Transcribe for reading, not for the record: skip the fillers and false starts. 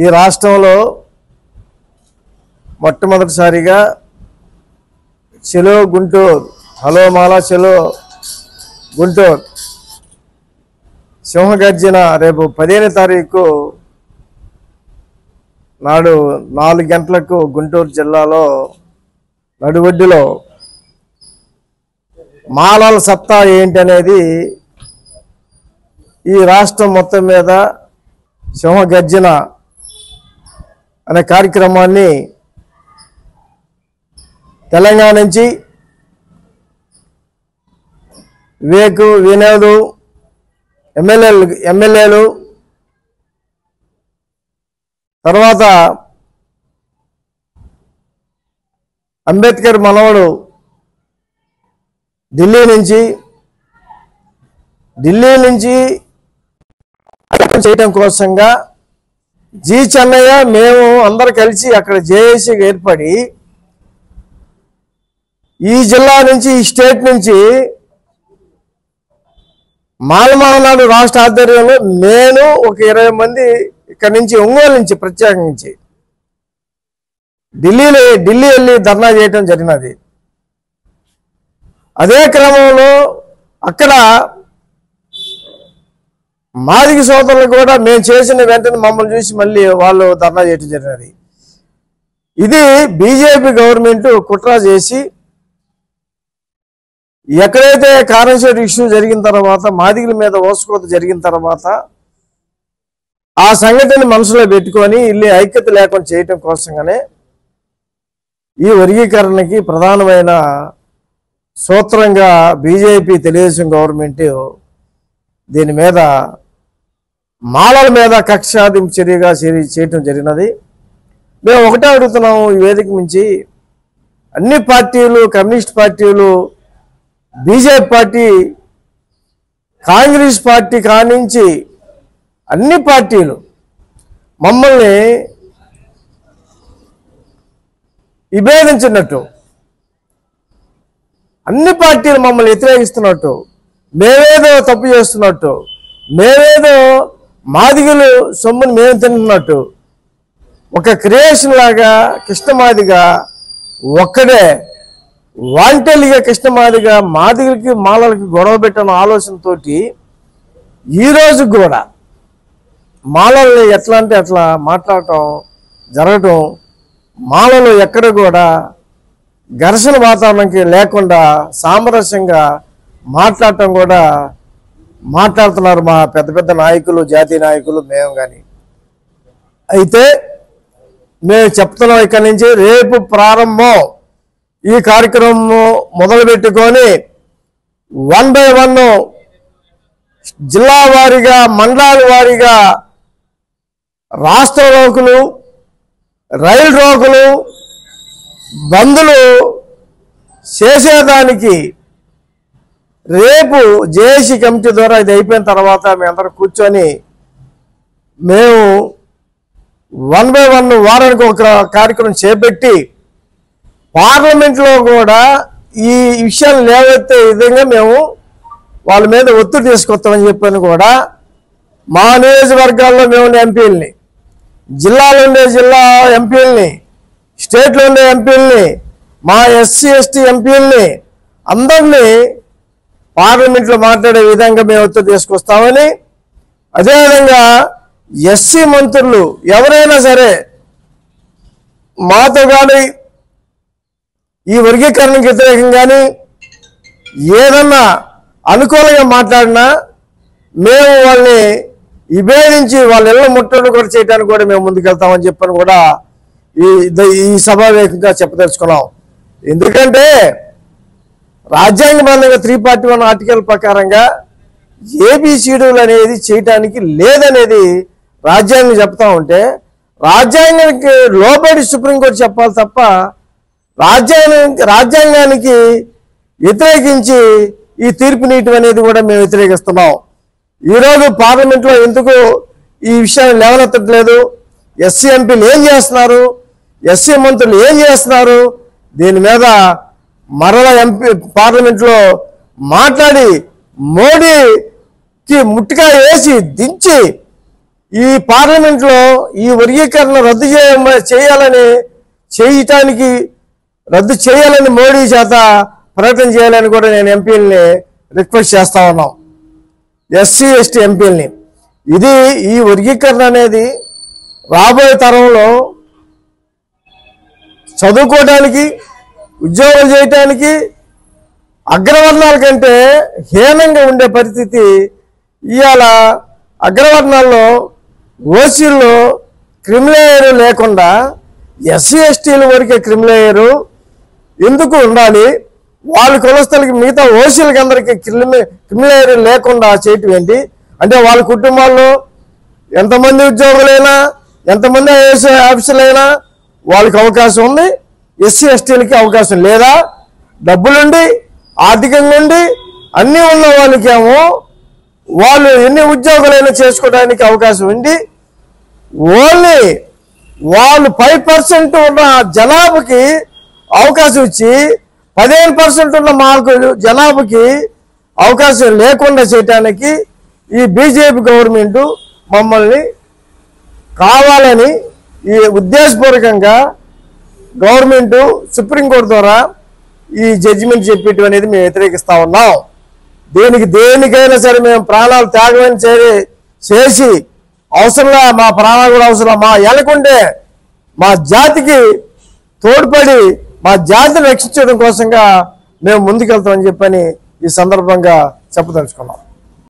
ఈ రాష్ట్రంలో మొట్టమొదటిసారిగా చెలో గుంటూరు, హలో మాలా చెలో గుంటూరు సింహగర్జన రేపు 15వ తారీఖు నాడు 4 గంటలకు గుంటూరు జిల్లాలో నడివొడ్డులో మాలల సత్తా ఏంటనేది ఈ రాష్ట్రం మొత్తం మీద సింహగర్జన అనే కార్యక్రమాన్ని తెలంగాణ నుంచి వినోదు ఎమ్మెల్యేలు తర్వాత అంబేద్కర్ మనవడు ఢిల్లీ నుంచి చేయడం కోసంగా జి చెన్నయ్య మేము అందరు కలిసి అక్కడ జేఏసీగా ఏర్పడి ఈ జిల్లా నుంచి ఈ స్టేట్ నుంచి మాలమహనాడు రాష్ట్ర ఆధ్వర్యంలో నేను ఒక 20 మంది ఇక్కడ నుంచి ఒంగోలు నుంచి ప్రత్యేకించి ఢిల్లీ వెళ్ళి ధర్నా చేయడం జరిగినది. అదే క్రమంలో అక్కడ మాదిగ సోదరులు కూడా మేము చేసిన వెంటనే మమ్మల్ని చూసి మళ్ళీ వాళ్ళు ధర్నా చేయడం జరిగినది. ఇది బీజేపీ గవర్నమెంట్ కుట్ర చేసి ఎక్కడైతే కారెన్సీ ఇష్యూ జరిగిన తర్వాత మాదిగల మీద ఓసుకోత జరిగిన తర్వాత ఆ సంఘటన మనసులో పెట్టుకొని ఇల్లు ఐక్యత లేకుండా చేయటం కోసంగానే ఈ వర్గీకరణకి ప్రధానమైన సూత్రంగా బీజేపీ తెలుగుదేశం గవర్నమెంట్ దీని మీద మాలల మీద కక్షాదింపు చర్యగా చేయటం జరిగినది. మేము ఒకటే అడుగుతున్నాము ఈ వేదిక నుంచి అన్ని పార్టీలు, కమ్యూనిస్ట్ పార్టీలు, బీజేపీ పార్టీ, కాంగ్రెస్ పార్టీ కానించి అన్ని పార్టీలు మమ్మల్ని విభేదించినట్టు, అన్ని పార్టీలు మమ్మల్ని వ్యతిరేకిస్తున్నట్టు, మేమేదో తప్పు చేస్తున్నట్టు, మేమేదో మాదిగలు సొమ్ముని మేము తింటున్నట్టు ఒక క్రియేషన్ లాగా కృష్ణమాదిగా ఒక్కడే వాంటెలిగా కృష్ణమాదిగా మాదిగలకి మాలలకి గొడవ పెట్టిన ఆలోచనతో ఈరోజు కూడా మాలల్ని ఎట్లా అంటే అట్లా మాట్లాడటం జరగటం, మాలలు ఎక్కడ కూడా ఘర్షణ వాతావరణంకి లేకుండా సామరస్యంగా మాట్లాడటం కూడా మాట్లాడుతున్నారు మా పెద్ద పెద్ద నాయకులు, జాతీయ నాయకులు, మేము కానీ. అయితే మేము చెప్తున్నాం ఇక్కడి నుంచి రేపు ప్రారంభం ఈ కార్యక్రమం మొదలుపెట్టుకొని 1 by 1 జిల్లా వారీగా, మండలాల వారీగా రాష్ట్ర రోకులు, రైలు రోకులు, బందులు చేసేదానికి రేపు జేఏసీ కమిటీ ద్వారా ఇది అయిపోయిన తర్వాత మేమందరం కూర్చొని మేము 1 by 1 వారానికి ఒక కార్యక్రమం చేపట్టి పార్లమెంట్లో కూడా ఈ విషయాలు లేవెత్తే విధంగా మేము వాళ్ళ మీద ఒత్తిడి తీసుకొస్తామని చెప్పని కూడా మా నియోజకవర్గాల్లో మేము ఉండే ఎంపీలని, జిల్లాలో ఉండే జిల్లా ఎంపీలని, స్టేట్లో ఉండే ఎంపీలని, మా ఎస్సీ ఎస్టీ ఎంపీలని అందరినీ పార్లమెంట్లో మాట్లాడే విధంగా మేము ఒత్తిడి తీసుకొస్తామని, అదేవిధంగా ఎస్సీ మంత్రులు ఎవరైనా సరే మాతో కానీ ఈ వర్గీకరణకు వ్యతిరేకంగాని ఏదన్నా అనుకూలంగా మాట్లాడినా మేము వాళ్ళని విభేదించి వాళ్ళ ఇళ్ళ ముట్టడి కూడా చేయడానికి కూడా మేము ముందుకెళ్తామని చెప్పని కూడా ఈ సభావేదికగా చెప్పదలుచుకున్నాం. ఎందుకంటే రాజ్యాంగబద్ధంగా 341 ఆర్టికల్ ప్రకారంగా ఏబిసిడీలు అనేది చేయటానికి లేదనేది రాజ్యాంగం చెప్తా ఉంటే రాజ్యాంగానికి లోబడి సుప్రీంకోర్టు చెప్పాలి తప్ప రాజ్యాంగానికి వ్యతిరేకించి ఈ తీర్పునీయటం అనేది కూడా మేము వ్యతిరేకిస్తున్నాం. ఈరోజు పార్లమెంట్లో ఎందుకు ఈ విషయాన్ని లేవనెత్తట్లేదు, ఎస్సీ ఎంపీలు ఏం చేస్తున్నారు, ఎస్సీ మంత్రులు ఏం చేస్తున్నారు, దీని మీద మరలా పార్లమెంట్లో మాట్లాడి మోడీకి ముట్టికాయ వేసి దించి ఈ పార్లమెంట్లో ఈ వర్గీకరణ రద్దు చేయాలని మోడీ చేత ప్రకటన చేయాలని కూడా నేను ఎంపీలని రిక్వెస్ట్ చేస్తా ఉన్నాం, ఎస్సీ ఎస్టీ ఎంపీలని. ఈ వర్గీకరణ అనేది రాబోయే తరంలో చదువుకోవడానికి, ఉద్యోగాలు చేయటానికి అగ్రవర్ణాల కంటే హీనంగా ఉండే పరిస్థితి. ఇవాళ అగ్రవర్ణాల్లో ఓసీల్లో క్రిమిలేయర్ లేకుండా ఎస్సీ ఎస్టీల వరకే క్రిమిలేయరు ఎందుకు ఉండాలి? వాళ్ళ కులస్తులకి మిగతా ఓసీలకి అందరికీ క్రిమిలేయర్ లేకుండా చేయటం ఏంటి? అంటే వాళ్ళ కుటుంబాల్లో ఎంతమంది ఉద్యోగులైనా, ఎంతమంది ఐఏఎస్ ఆఫీసర్లైనా వాళ్ళకి అవకాశం ఉంది, ఎస్సీ ఎస్టీలకి అవకాశం లేదా? డబ్బులుండి, ఆర్థికంగా ఉండి అన్నీ ఉన్న వాళ్ళకేమో వాళ్ళు ఎన్ని ఉద్యోగాలైనా చేసుకోవడానికి అవకాశం ఉంది. ఓన్లీ వాళ్ళు 5% ఉన్న జనాభాకి అవకాశం ఇచ్చి 15% ఉన్న మాకు జనాభాకి అవకాశం లేకుండా చేయటానికి ఈ బీజేపీ గవర్నమెంట్ మమ్మల్ని కావాలని ఈ ఉద్దేశపూర్వకంగా గవర్నమెంట్ సుప్రీంకోర్టు ద్వారా ఈ జడ్జిమెంట్ చెప్పేటి అనేది మేము వ్యతిరేకిస్తా ఉన్నాం. దేనికైనా సరే మేము ప్రాణాలు త్యాగమని చేసి అవసరంలా మా ప్రాణాలు కూడా అవసరం, మా ఎలకుండే మా జాతికి తోడ్పడి మా జాతిని రక్షించడం కోసంగా మేము ముందుకెళ్తామని చెప్పని ఈ సందర్భంగా చెప్పదలుచుకున్నాం.